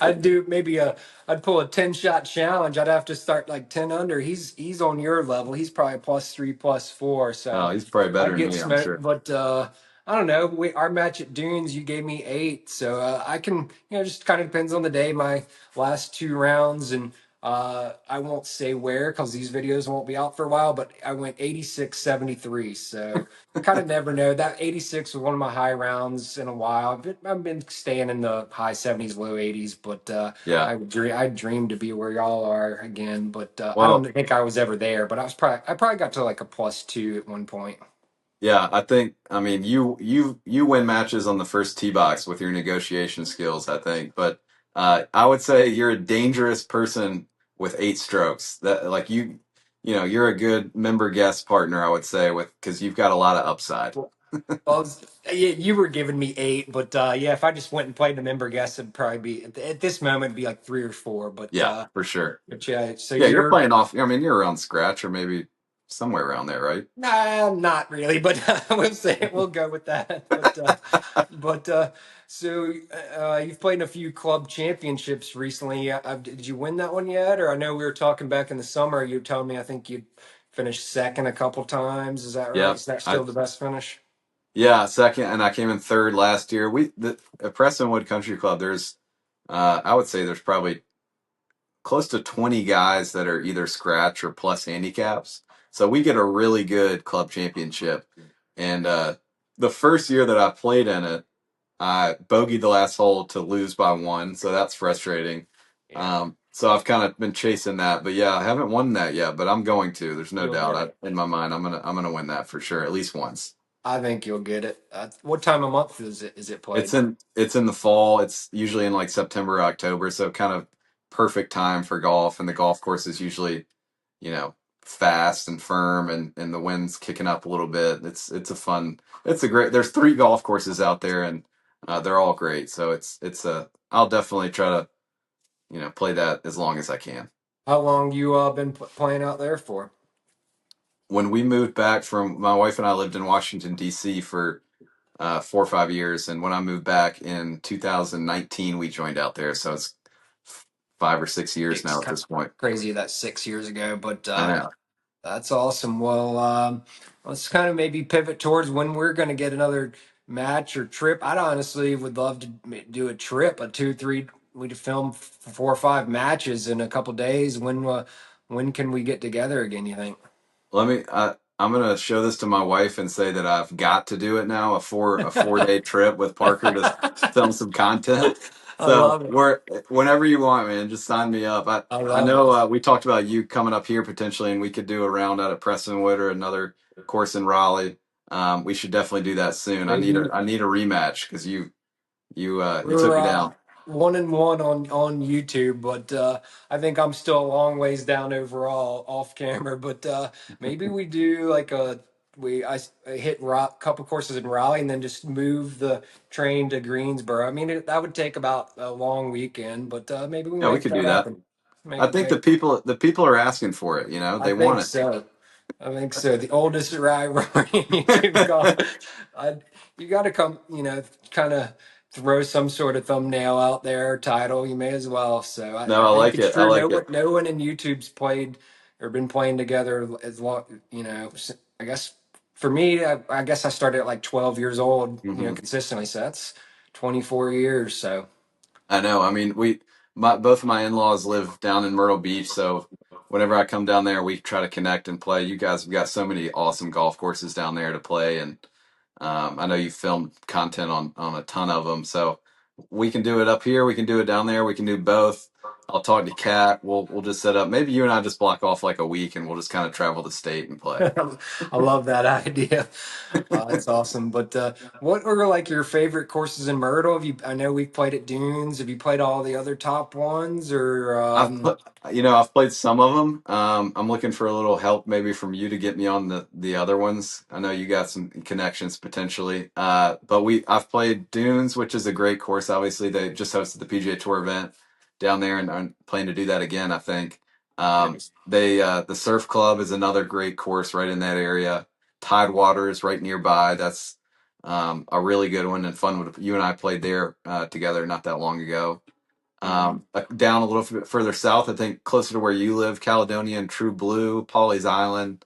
I'd do maybe I'd pull a 10 shot challenge. I'd have to start like 10 under. He's on your level. He's probably +3, +4. Oh, So he's probably better I'd than get me, I'm smoked. sure. But I don't know. Our match at Dunes, you gave me 8. So I can, just kind of depends on the day. My last 2 rounds and I won't say where because these videos won't be out for a while, but I went 86-73. So kind of never know. That 86 was one of my high rounds in a while. I've been staying in the high 70s, low 80s, but Yeah. I dreamed to be where y'all are again, but I don't Well, think I was ever there. But I probably got to like a +2 at one point. yeah, I think I mean you win matches on the first tee box with your negotiation skills, I think. But I would say you're a dangerous person with 8 strokes. That like you know, you're a good member guest partner, I would say, with because you've got a lot of upside. Well, yeah, you were giving me 8, but yeah, if I just went and played a member guest, it'd probably be at this moment it'd be like 3 or 4. Yeah, for sure. But yeah, so Yeah, you're you're playing off. I mean, you're around scratch or maybe somewhere around there, right? nah, not really, but we'll say we'll go with that. But so you've played in a few club championships recently. Did you win that one yet? Or I know we were talking back in the summer. You told me I think you finished second a couple times. Is that right? Yeah. Is that I still the best finish? Yeah, second, and I came in third last year. We the at Prestonwood Country Club. There's, I would say there's probably close to 20 guys that are either scratch or plus handicaps. So we get a really good club championship. And the first year that I played in it, I bogeyed the last hole to lose by 1, so that's frustrating. Yeah, So I've kind of been chasing that, but yeah, I haven't won that yet, but I'm going to. There's no you'll doubt. get it. In my mind, I'm gonna win that for sure, at least once. I think you'll get it. What time of month is it played? It's in the fall. It's usually in like September, October, so kind of perfect time for golf. And the golf course is usually, you know, fast and firm, and the wind's kicking up a little bit. It's a fun. It's a great. There's 3 golf courses out there, and they're all great. So it's a. I'll definitely try to play that as long as I can. How long you been playing out there for? When we moved back from my wife and I lived in Washington D.C. for 4 or 5 years. And when I moved back in 2019, we joined out there. So it's 5 or 6 years It's now at kind this point. of crazy that 6 years ago, but I know. that's awesome. Well, let's kind of maybe pivot towards when we're going to get another match or trip. I'd honestly would love to do a trip, a 2, 3. We'd film 4 or 5 matches in a couple days. When can we get together again? You think? I'm gonna show this to my wife and say that I've got to do it now. A 4-day trip with Parker to film some content. I So love it. we're whenever you want, man. Just sign me up. I I I love know it. we talked about you coming up here potentially, and we could do a round out at Prestonwood or another course in Raleigh. We should definitely do that soon. I need Maybe. a rematch because you took We're me down. 1-1 on YouTube, but I think I'm still a long ways down overall off camera. But maybe we do like I hit rock couple courses in Raleigh and then just move the train to Greensboro. I mean that would take about a long weekend, but maybe we Yeah, we make could do that that. happen. I Make think make the people are asking for it. I They think want it. so. I think so. The oldest rivalry in YouTube golf. I, you got to come, kind of throw some sort of thumbnail out there, title. You may as well. So No, I I think like it's it. I true. No like one, it. no one in YouTube's played or been playing together as long. I guess for me, I guess I started at like 12 years old. Hmm. Consistently. So that's 24 years. So I know. I mean, both of my in-laws live down in Myrtle Beach, so whenever I come down there, we try to connect and play. You guys have got so many awesome golf courses down there to play, and I know you filmed content on a ton of them. So we can do it up here. We can do it down there. We can do both. I'll talk to Kat. We'll just set up. Maybe you and I just block off like a week, and we'll just kind of travel the state and play. I love that idea. That's awesome. But what are like your favorite courses in Myrtle? I know we've played at Dunes. Have you played all the other top ones, or I've put, I've played some of them. I'm looking for a little help maybe from you to get me on the other ones. I know you got some connections potentially. But I've played Dunes, which is a great course. Obviously, they just hosted the PGA Tour event down there, and I'm planning to do that again, I think. The Surf Club is another great course right in that area. Tidewater is right nearby. That's a really good one and fun. You and I played there together not that long ago. Mhm. Down a little bit further south, I think closer to where you live, Caledonia and True Blue, Pawleys Island.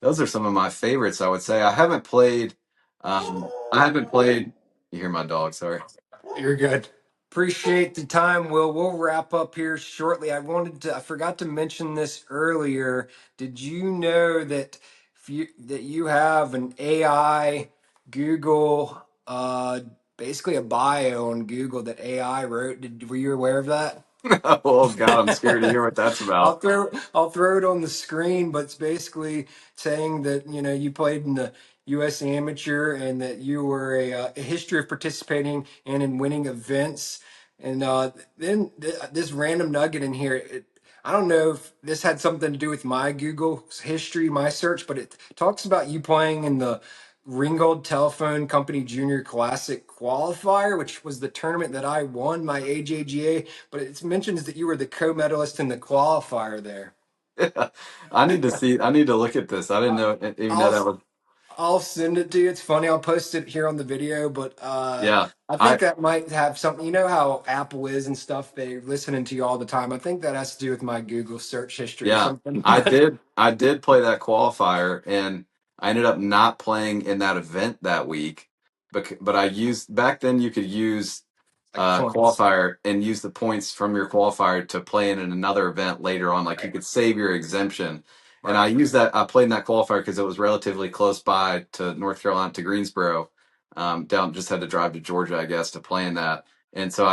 Those are some of my favorites, I would say. I haven't played. You hear my dog? Sorry. You're good. Appreciate the time, Will. We'll wrap up here shortly. I forgot to mention this earlier. Did you know that that you have an AI Google, basically a bio on Google that AI wrote? Were you aware of that? Oh God, I'm scared to hear what that's about. I'll throw it on the screen, but it's basically saying that you played in the U.S. Amateur and that you were a history of participating and winning events. And then this random nugget in here, I don't know if this had something to do with my Google history, my search, but it talks about you playing in the Ringgold Telephone Company Junior Classic Qualifier, which was the tournament that I won my AJGA, but it mentions that you were the co-medalist in the qualifier there. I need to see. I need to look at this. I didn't I- know even know I'll that was. I'll send it to you. It's funny. I'll post it here on the video, but Yeah, I think I that might have something. You know how Apple is and stuff. They're listening to you all the time. I think that has to do with my Google search history or yeah something. I did. I did play that qualifier, and I ended up not playing in that event that week. But I used back then. You could use Like points. qualifier and use the points from your qualifier to play in another event later on. Like you Right. could save your exemption. And I Right. used that. I played in that qualifier because it was relatively close by to North Carolina to Greensboro. Down just had to drive to Georgia, I guess, to play in that. And so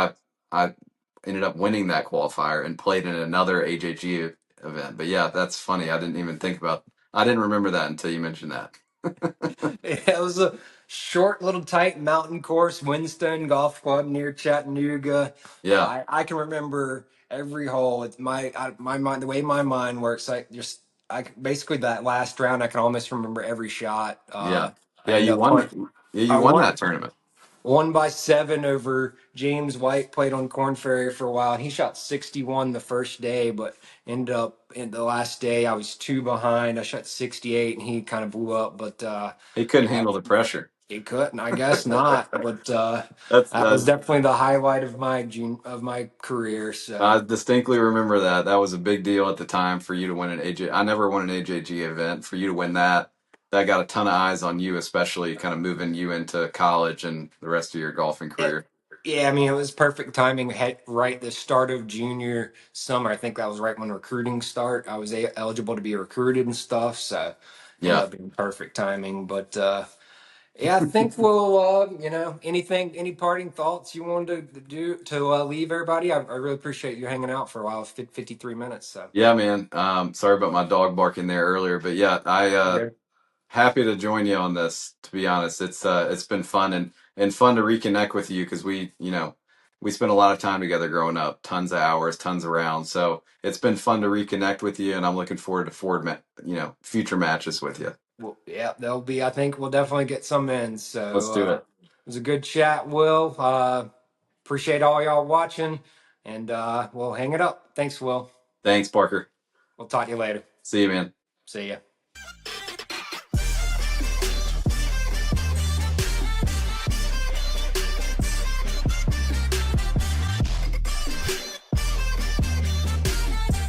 I ended up winning that qualifier and played in another AJG event. But yeah, that's funny. I didn't even think about. I didn't remember that until you mentioned that. It was a short, little tight mountain course, Windstone Golf Club near Chattanooga. Yeah, I can remember every hole. It's my mind, the way my mind works. Basically that last round, I can almost remember every shot. yeah, I yeah. end You up won. punt. Yeah, I you won won that tournament. won by 7 over James White. Played on Corn Ferry for a while. He shot 61 the first day, but ended up in the last day I was 2 behind. I shot 68, and he kind of blew up. But He couldn't yeah, handle the pressure. he couldn't. I guess not. But That's that was definitely the highlight of my career. I So distinctly remember that. That was a big deal at the time for you to win an AJ. I never won an AJG event. For you to win that, that got a ton of eyes on you, especially kind of moving you into college and the rest of your golfing it, career. yeah, I mean, it was perfect timing. Right the start of junior summer. I think that was right when recruiting start. I was eligible to be recruited and stuff. So ended Yeah. up being perfect timing. But yeah, I think we'll, any parting thoughts you wanted to do to leave everybody? I really appreciate you hanging out for a while, 53 minutes. So, Yeah, man. Sorry about my dog barking there earlier, but yeah, I okay. happy to join you on this. To be honest, it's been fun and fun to reconnect with you because we spent a lot of time together growing up, tons of hours, tons of rounds. So it's been fun to reconnect with you, and I'm looking forward to future matches with you. Well, yeah, there'll be, I think we'll definitely get some in. Let's So, do it. it was a good chat, Will. Appreciate all y'all watching, and we'll hang it up. Thanks, Will. Thanks, Parker. We'll talk to you later. See you, man. See ya.